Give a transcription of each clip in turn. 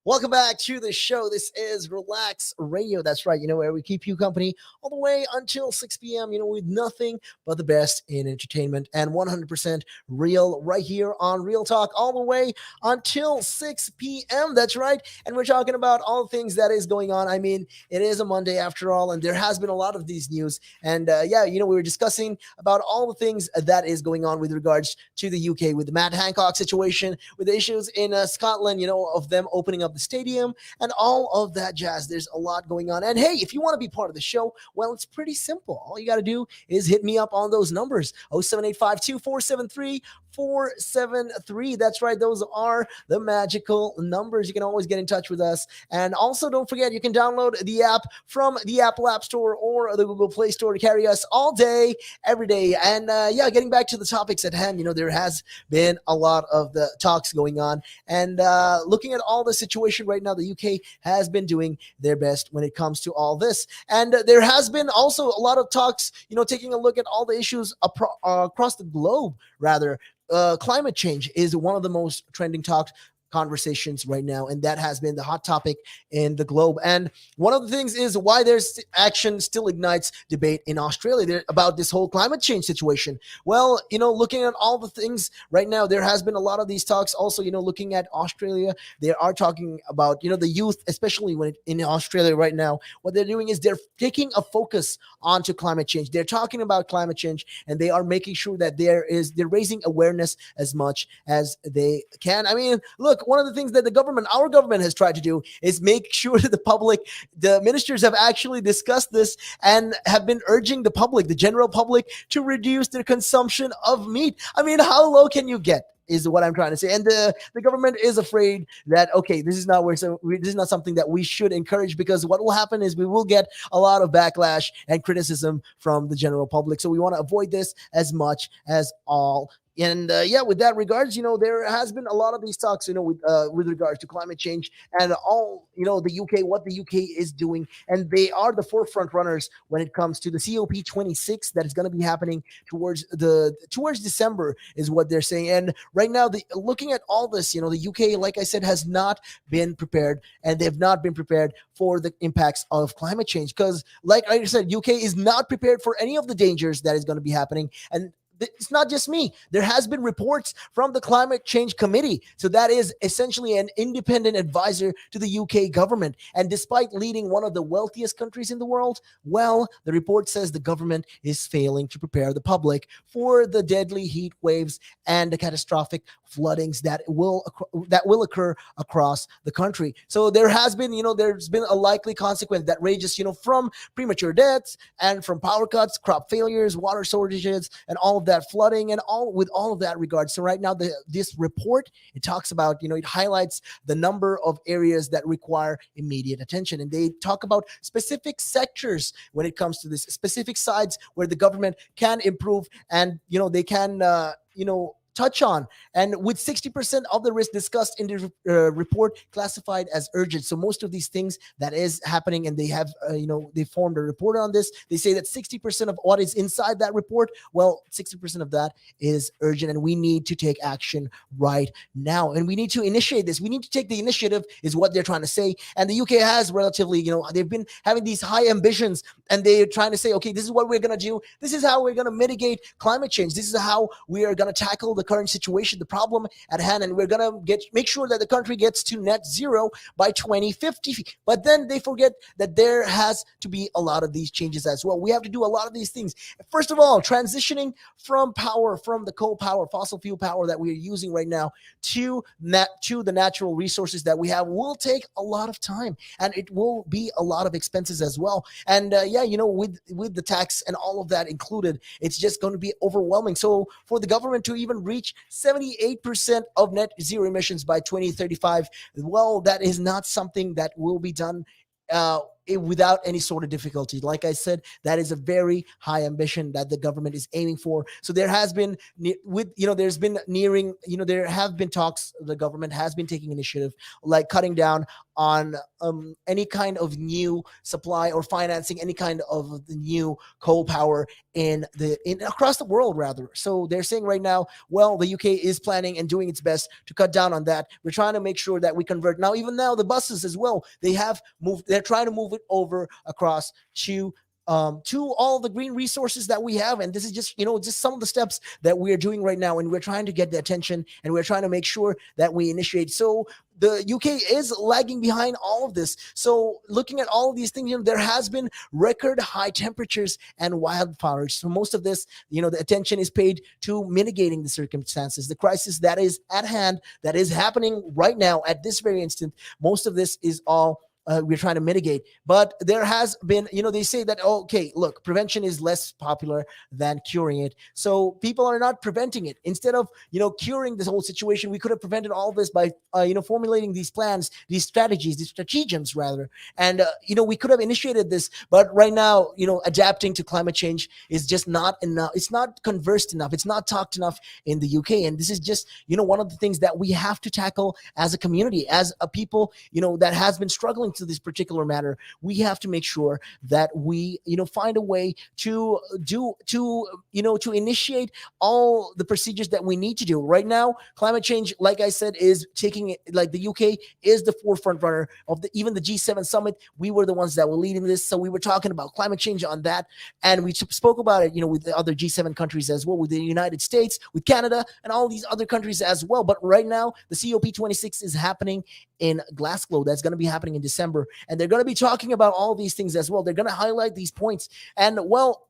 Welcome back to the show. This is Relax Radio. That's right, where we keep you company all the way until 6 p.m., with nothing but the best in entertainment and 100% real right here on Real Talk all the way until 6 p.m. That's right. And we're talking about all the things that is going on. I mean, it is a Monday after all, and there has been a lot of these news. And we were discussing about all the things that is going on with regards to the UK, with the Matt Hancock situation, with the issues in Scotland, of them opening up the stadium and all of that jazz. There's a lot going on. And hey, if you want to be part of the show, well, it's pretty simple. All you got to do is hit me up on those numbers. 07852-473-473. That's right. Those are the magical numbers. You can always get in touch with us. And also, don't forget, you can download the app from the Apple App Store or the Google Play Store to carry us all day, every day. And getting back to the topics at hand, there has been a lot of the talks going on. And looking at all the situation right now, the UK has been doing their best when it comes to all this. And there has been also a lot of talks, taking a look at all the issues across the globe, rather. Climate change is one of the most trending conversations right now, and that has been the hot topic in the globe. And one of the things is why there's action still ignites debate in Australia about this whole climate change situation. Well, looking at all the things right now, there has been a lot of these talks also, looking at Australia. They are talking about, the youth, especially in Australia right now. What they're doing is they're taking a focus onto climate change. They're talking about climate change, and they are making sure that they're raising awareness as much as they can. I mean, look, one of the things that our government has tried to do is make sure that the ministers have actually discussed this and have been urging the general public, to reduce their consumption of meat. I mean, how low can you get? Is what I'm trying to say. And the government is afraid that, okay, this is not something that we should encourage, because what will happen is we will get a lot of backlash and criticism from the general public. So we want to avoid this as much as all. And with that regards, there has been a lot of these talks, with regards to climate change and all, the UK, what the UK is doing. And they are the forefront runners when it comes to the COP26 that is going to be happening towards December, is what they're saying. And right now, looking at all this, the UK, like I said, has not been prepared, and they've not been prepared for the impacts of climate change. Because, like I said, UK is not prepared for any of the dangers that is going to be happening. And it's not just me. There has been reports from the Climate Change Committee. So that is essentially an independent advisor to the UK government. And despite leading one of the wealthiest countries in the world, well, the report says the government is failing to prepare the public for the deadly heat waves and the catastrophic floodings that will occur across the country. So there has been, there's been a likely consequence that ranges, from premature deaths and from power cuts, crop failures, water shortages, and all of that flooding and all of that regards. So right now, this report, it talks about, it highlights the number of areas that require immediate attention. And they talk about specific sectors when it comes to this, specific sides where the government can improve and, they can, touch on. And with 60% of the risk discussed in the report classified as urgent. So most of these things that is happening, and they have, they formed a report on this. They say that 60% of what is inside that report, well, 60% of that is urgent, and we need to take action right now. And we need to initiate this. We need to take the initiative, is what they're trying to say. And the UK has relatively, they've been having these high ambitions, and they're trying to say, okay, this is what we're going to do. This is how we're going to mitigate climate change. This is how we are going to tackle the current situation, the problem at hand, and we're going to make sure that the country gets to net zero by 2050. But then they forget that there has to be a lot of these changes as well. We have to do a lot of these things. First of all, transitioning from the coal power, fossil fuel power that we are using right now to the natural resources that we have will take a lot of time, and it will be a lot of expenses as well. And with the tax and all of that included, it's just going to be overwhelming. So for the government to even reach 78% of net zero emissions by 2035, well, that is not something that will be done without any sort of difficulty. Like I said, that is a very high ambition that the government is aiming for. So there has been there's been nearing, there have been talks. The government has been taking initiative, like cutting down on any kind of new supply or financing any kind of the new coal power in across the world rather. So they're saying right now, well, the UK is planning and doing its best to cut down on that. We're trying to make sure that we convert now. Even now, the buses as well, they have moved. They're trying to move it over across to all the green resources that we have. And this is just some of the steps that we're doing right now. And we're trying to get the attention, and we're trying to make sure that we initiate. So the UK is lagging behind all of this. So looking at all of these things, there has been record high temperatures and wildfires. So most of this, the attention is paid to mitigating the circumstances, the crisis that is at hand, that is happening right now at this very instant. Most of this is all we're trying to mitigate. But there has been, they say that, okay, look, prevention is less popular than curing it. So people are not preventing it. Instead of, curing this whole situation, we could have prevented all this by, formulating these plans, these strategies, these stratagems rather. And, we could have initiated this. But right now, adapting to climate change is just not enough. It's not conversed enough. It's not talked enough in the UK. And this is just, one of the things that we have to tackle as a community, as a people, that has been struggling to this particular matter. We have to make sure that we find a way to initiate all the procedures that we need to do. Right now, climate change, like I said, is taking it, like the UK is the forefront runner of even the G7 summit. We were the ones that were leading this, so we were talking about climate change on that, and we spoke about it with the other G7 countries as well, with the United States, with Canada, and all these other countries as well. But right now, the COP26 is happening in Glasgow. That's going to be happening in December. And they're going to be talking about all these things as well. They're going to highlight these points. And well,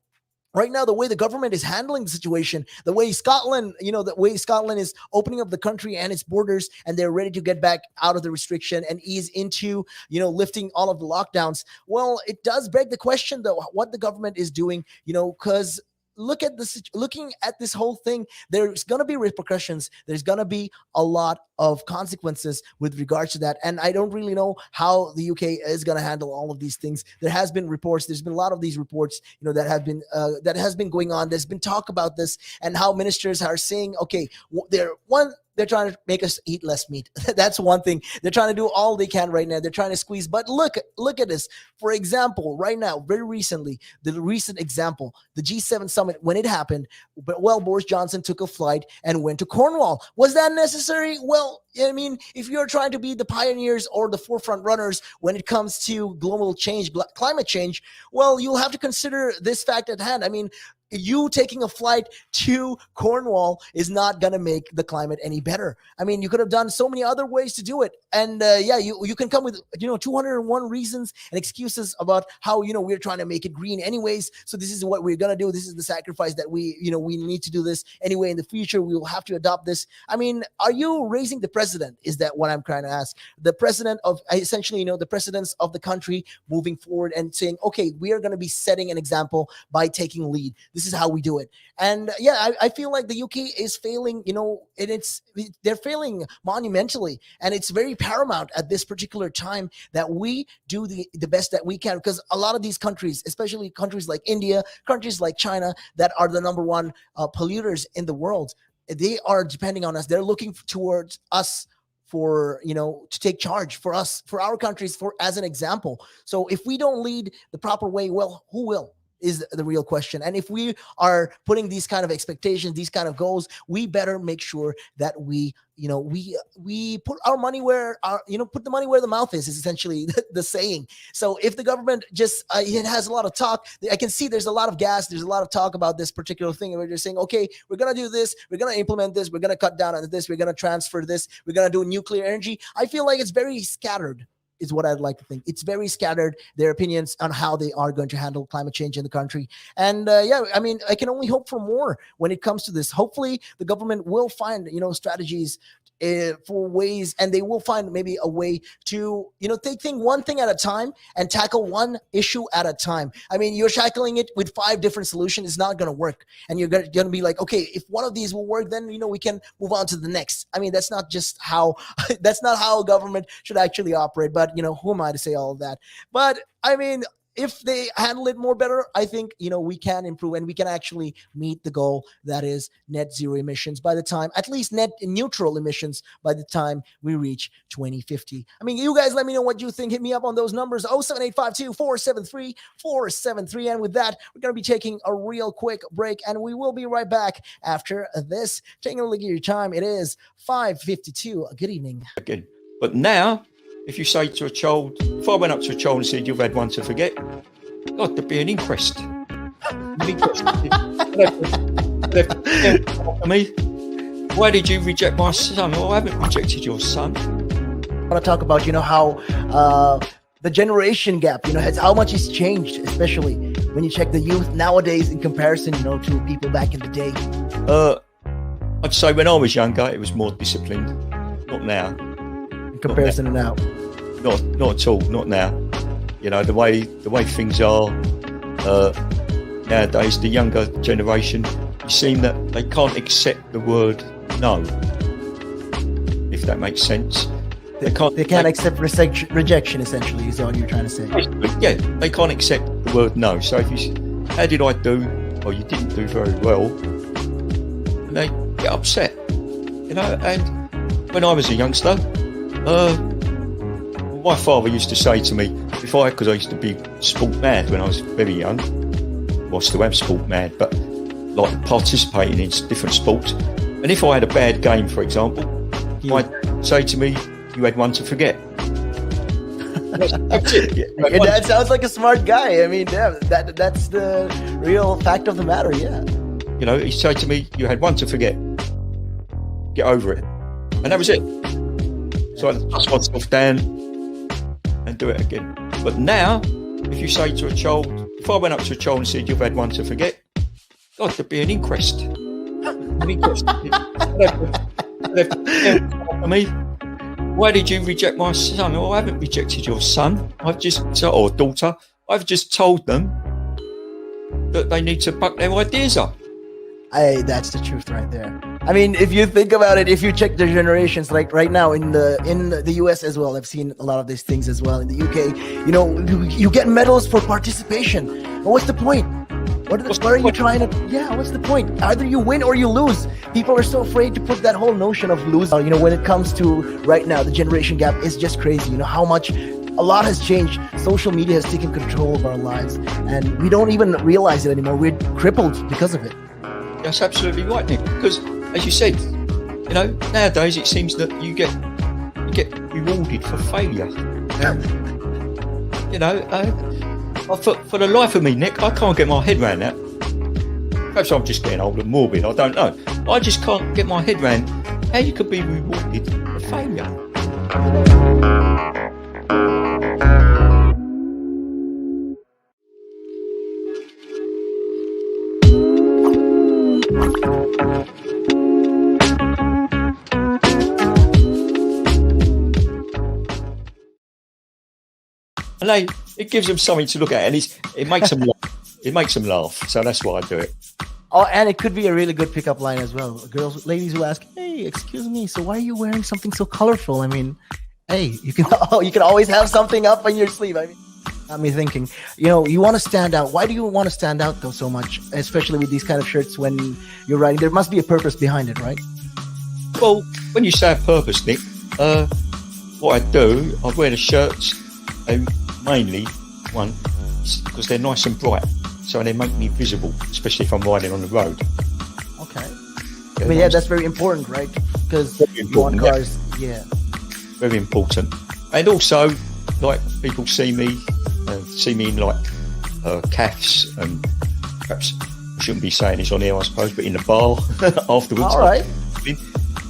right now, the way the government is handling the situation, the way Scotland is opening up the country and its borders, and they're ready to get back out of the restriction and ease into, lifting all of the lockdowns. Well, it does beg the question, though, what the government is doing, because looking at this whole thing, there's going to be repercussions. There's going to be a lot of consequences with regards to that. And I don't really know how the UK is going to handle all of these things. There's been a lot of these reports, that has been going on. There's been talk about this, and how ministers are saying, okay, they're trying to make us eat less meat. That's one thing. They're trying to do all they can right now. They're trying to squeeze. But look at this. For example, right now, very recently, the recent example, the G7 summit, when it happened, Boris Johnson took a flight and went to Cornwall. Was that necessary? Well, I mean, if you're trying to be the pioneers or the forefront runners when it comes to global change, climate change, well, you'll have to consider this fact at hand. I mean, you taking a flight to Cornwall is not going to make the climate any better. I mean, you could have done so many other ways to do it. And you can come with, 201 reasons and excuses about how, we're trying to make it green anyways. So this is what we're going to do. This is the sacrifice that we need to do this anyway. In the future, we will have to adopt this. I mean, are you raising the president? Is that what I'm trying to ask? The president of essentially, the presidents of the country moving forward and saying, okay, we are going to be setting an example by taking lead. This is how we do it. And I feel like the UK is failing, and they're failing monumentally. And it's very paramount at this particular time that we do the best that we can, because a lot of these countries, especially countries like India, countries like China, that are the number one polluters in the world, they are depending on us. They're looking towards us for, to take charge for us, for our countries, as an example. So if we don't lead the proper way, well, who will? Is the real question. And if we are putting these kind of expectations, these kind of goals, we better make sure that we put our money where put the money where the mouth is essentially the saying. So if the government just it has a lot of talk, I can see there's a lot of gas, there's a lot of talk about this particular thing, and we're just saying, okay, we're gonna do this, we're gonna implement this, we're gonna cut down on this, we're gonna transfer this, we're gonna do nuclear energy. I feel like it's very scattered, is what I'd like to think. It's very scattered, their opinions on how they are going to handle climate change in the country. And I mean, I can only hope for more when it comes to this. Hopefully the government will find, strategies for ways, and they will find maybe a way to, take one thing at a time and tackle one issue at a time. I mean, you're tackling it with 5 different solutions. It's not going to work. And you're going to be like, okay, if one of these will work, then, we can move on to the next. I mean, that's not how government should actually operate. But But, who am I to say all of that? But I mean, if they handle it more better, I think, we can improve and we can actually meet the goal that is net zero emissions by the time, at least net neutral emissions by the time we reach 2050. I mean, you guys let me know what you think. Hit me up on those numbers, 07852-473-473. And with that, we're going to be taking a real quick break and we will be right back after this. Taking a look at your time. It is 5:52. Good evening. Again. But now, if you say to a child, if I went up to a child and said, you've had one to forget, God, there'd be an inquest. Me, why did you reject my son? Oh, I haven't rejected your son. I want to talk about, how the generation gap, how much has changed, especially when you check the youth nowadays in comparison, to people back in the day. I'd say when I was younger, it was more disciplined. Not now. In comparison to now. Not at all. Not now. The way things are nowadays, the younger generation, you seem that they can't accept the word no. If that makes sense. They can't accept rejection. Essentially, is all you're trying to say. Yeah, they can't accept the word no. So if you say, how did I do? Or you didn't do very well, and they get upset. And when I was a youngster, my father used to say to me, because I used to be sport mad when I was very young, well, I still am sport mad, but like participating in different sports. And if I had a bad game, for example, I'd say to me, you had one to forget. That's it. Your dad sounds like a smart guy. I mean, yeah, that's the real fact of the matter, yeah. He'd say to me, you had one to forget. Get over it. And that was it. So I'd dust myself down and do it again. But now, if you say to a child, if I went up to a child and said, you've had one to forget, God, there'd be an inquest. Me, why did you reject my son? Oh, I haven't rejected your son. Or daughter. I've just told them that they need to buck their ideas up. That's the truth right there. I mean, if you think about it, if you check the generations, like right now in the US as well, I've seen a lot of these things as well. In the UK, you get medals for participation. But what's the point? What are you trying to? Yeah, what's the point? Either you win or you lose. People are so afraid to put that whole notion of lose. When it comes to right now, the generation gap is just crazy. How much. A lot has changed. Social media has taken control of our lives, and we don't even realize it anymore. We're crippled because of it. That's absolutely right, Nick. Because, as you said, nowadays it seems that you get rewarded for failure. For the life of me, Nick, I can't get my head around that. Perhaps I'm just getting old and morbid. I don't know. I just can't get my head around how you could be rewarded for failure. And it gives them something to look at, and it makes them laugh. It makes them laugh. So that's why I do it. Oh, and it could be a really good pickup line as well. Ladies who ask, "Hey, excuse me, so why are you wearing something so colorful?" I mean, hey, you can always have something up on your sleeve. I mean, got me thinking. You want to stand out. Why do you want to stand out though so much, especially with these kind of shirts when you're riding? There must be a purpose behind it, right? Well, when you say a purpose, Nick, what I do, I wear the shirts. Mainly, one, because they're nice and bright, so they make me visible, especially if I'm riding on the road. Okay. That's very important, right? Because you want cars, yeah. Very important. And also, like, people see me in, like, calves, and perhaps I shouldn't be saying this on here, I suppose, but in the bar afterwards. All right.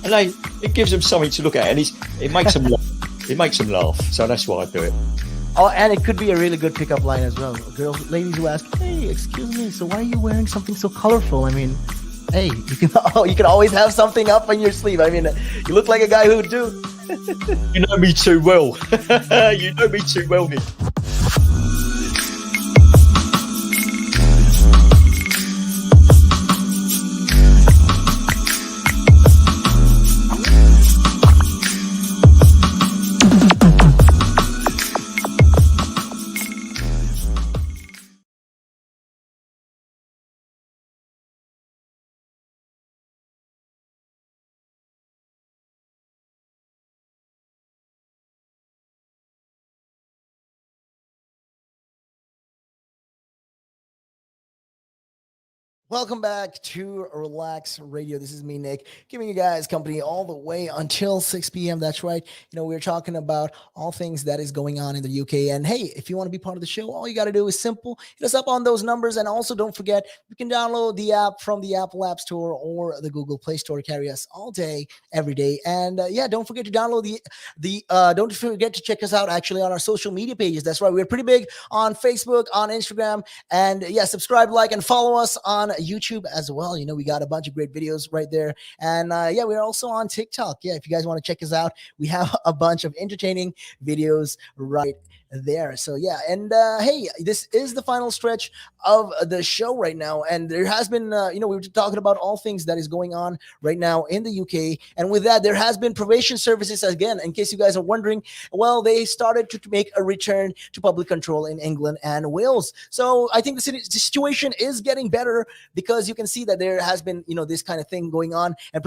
And it gives them something to look at, and it makes them laugh. It makes them laugh, so that's why I do it. Oh, and it could be a really good pickup line as well. Ladies who ask, "Hey, excuse me, so why are you wearing something so colorful?" I mean, hey, you can always have something up on your sleeve. I mean, you look like a guy who would do. You know me too well. You know me too well, Nick. Welcome back to Relax Radio. This is me, Nick, giving you guys company all the way until 6 p.m. That's right. We're talking about all things that is going on in the UK. And hey, if you want to be part of the show, all you got to do is simple. Hit us up on those numbers. And also don't forget, you can download the app from the Apple App Store or the Google Play Store. Carry us all day, every day. And yeah, don't forget to download don't forget to check us out actually on our social media pages. That's right. We're pretty big on Facebook, on Instagram. And yeah, subscribe, like, and follow us on YouTube as well. We got a bunch of great videos right there. And yeah, we're also on TikTok. Yeah, if you guys want to check us out, we have a bunch of entertaining videos right there. So yeah, and hey, this is the final stretch of the show right now, and there has been we were talking about all things that is going on right now in the UK, and with that there has been probation services again. In case you guys are wondering, well, they started to make a return to public control in England and Wales. So I think the situation is getting better, because you can see that there has been this kind of thing going on, and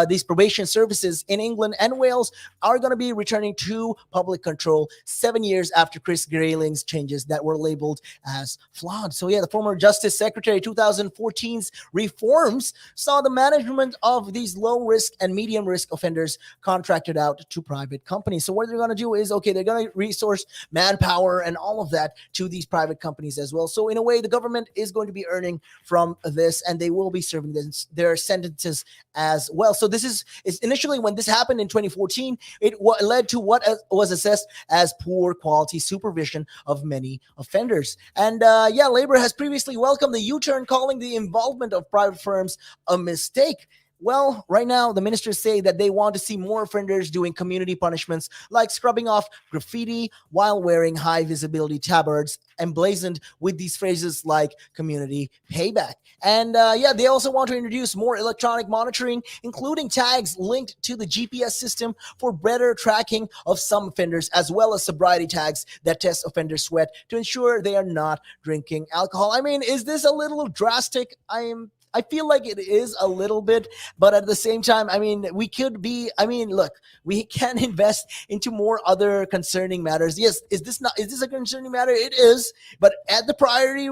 these probation services in England and Wales are going to be returning to public control 7 years after Chris Grayling's changes that were labeled as flawed. So yeah, the former Justice Secretary 2014's reforms saw the management of these low risk and medium risk offenders contracted out to private companies. So what they're going to do is, okay, they're going to resource manpower and all of that to these private companies as well. So in a way, the government is going to be earning from this, and they will be serving their sentences as well. So this is initially, when this happened in 2014, it led to what was assessed as poor quality supervision of many offenders. And yeah, Labor has previously welcomed the U-turn, calling the involvement of private firms a mistake. Well, right now, the ministers say that they want to see more offenders doing community punishments like scrubbing off graffiti while wearing high visibility tabards emblazoned with these phrases like community payback. And yeah, they also want to introduce more electronic monitoring, including tags linked to the GPS system for better tracking of some offenders, as well as sobriety tags that test offenders' sweat to ensure they are not drinking alcohol. I mean, is this a little drastic? I feel like it is a little bit, but at the same time, I mean, look, we can invest into more other concerning matters. Yes, is this a concerning matter? It is, but at the priority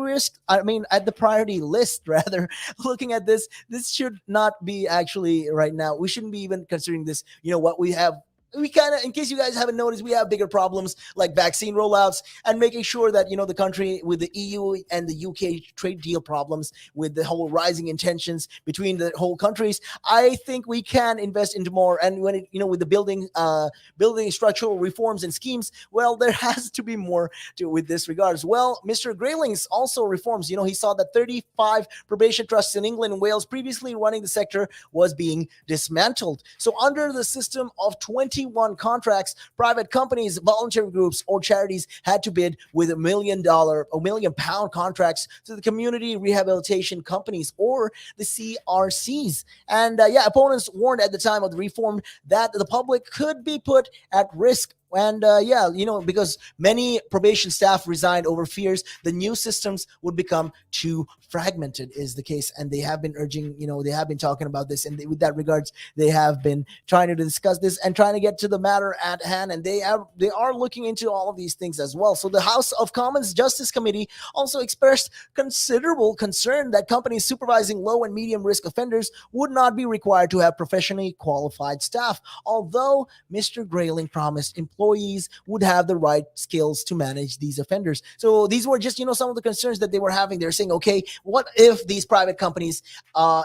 list, rather, looking at this should not be actually right now. We shouldn't be even considering this. What we have. We kind of, in case you guys haven't noticed, we have bigger problems like vaccine rollouts and making sure that, the country with the EU and the UK trade deal problems with the whole rising tensions between the whole countries. I think we can invest into more. And when with the building structural reforms and schemes, well, there has to be more with this regards. Well, Mr. Grayling's also reforms. He saw that 35 probation trusts in England and Wales previously running the sector was being dismantled. So under the system of 21 contracts, private companies, voluntary groups, or charities had to bid with $1 million or £1 million contracts to the community rehabilitation companies, or the CRCs. And yeah, opponents warned at the time of the reform that the public could be put at risk. And yeah, because many probation staff resigned over fears the new systems would become too fragmented is the case. And they have been urging, they have been talking about this. And with that regards, they have been trying to discuss this and trying to get to the matter at hand. And they are looking into all of these things as well. So the House of Commons Justice Committee also expressed considerable concern that companies supervising low and medium risk offenders would not be required to have professionally qualified staff. Although Mr. Grayling promised employees would have the right skills to manage these offenders. So these were just, some of the concerns that they were having. They're saying, okay, what if these private companies,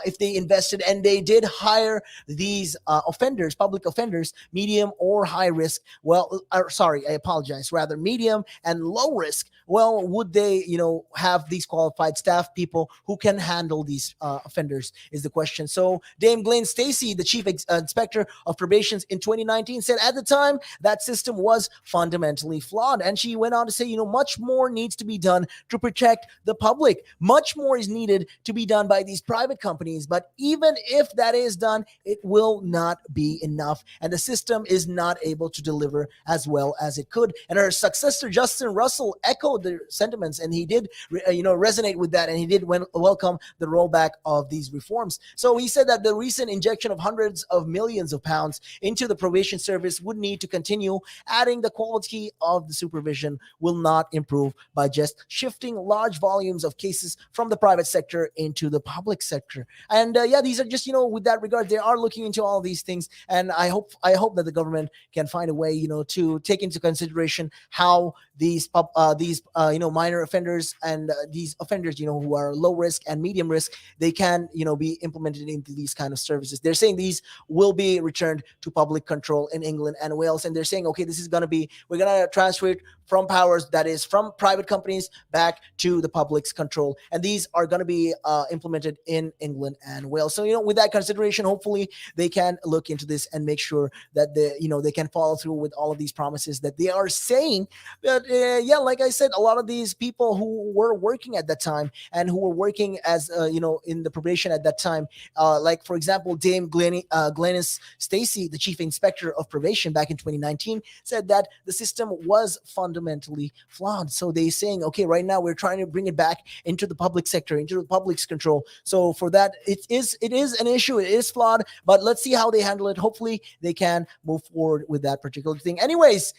if they invested and they did hire these offenders, public offenders, medium or high risk? Well, sorry, I apologize, rather medium and low risk. Well, would they, have these qualified staff people who can handle these offenders is the question. So Dame Glenn Stacey, the chief inspector of probations in 2019, said at the time that system was fundamentally flawed. And she went on to say, much more needs to be done to protect the public. Much more is needed to be done by these private companies. But even if that is done, it will not be enough. And the system is not able to deliver as well as it could. And her successor, Justin Russell, echoed the sentiments, and he did, resonate with that. And he did welcome the rollback of these reforms. So he said that the recent injection of hundreds of millions of pounds into the probation service would need to continue, adding the quality of the supervision will not improve by just shifting large volumes of cases from the private sector into the public sector. And yeah, these are just, with that regard, they are looking into all these things, and I hope that the government can find a way, to take into consideration how these minor offenders and these offenders, who are low risk and medium risk, they can, be implemented into these kind of services. They're saying these will be returned to public control in England and Wales, and they're saying, okay, this is going to be, we're going to transfer it from powers, that is from private companies, back to the public's control, and these are going to be implemented in England and Wales. So, with that consideration, hopefully they can look into this and make sure that they can follow through with all of these promises that they are saying. But yeah, like I said, a lot of these people who were working at that time and who were working as in the probation at that time, like for example, Dame Glennis Stacy, the chief inspector of probation back in 2019, said that the system was fundamentally flawed. So they're saying, okay, right now we're trying to bring it back into the public sector, into the public's control. So for that, it is an issue. It is flawed, but let's see how they handle it. Hopefully they can move forward with that particular thing. Anyways,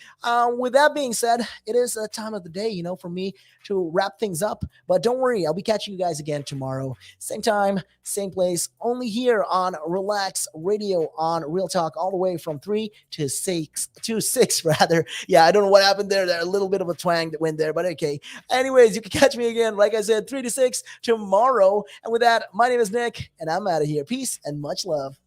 with that being said, it is a time of the day, for me to wrap things up. But don't worry, I'll be catching you guys again tomorrow. Same time, same place, only here on Relax Radio on Real Talk, all the way from 3 to 6 rather. Yeah, I don't know what happened there. There's a little bit of a twang that went there, but okay. Anyways, you can catch me again, like I said, 3 to 6 tomorrow. And with that, my name is Nick, and I'm out of here. Peace and much love.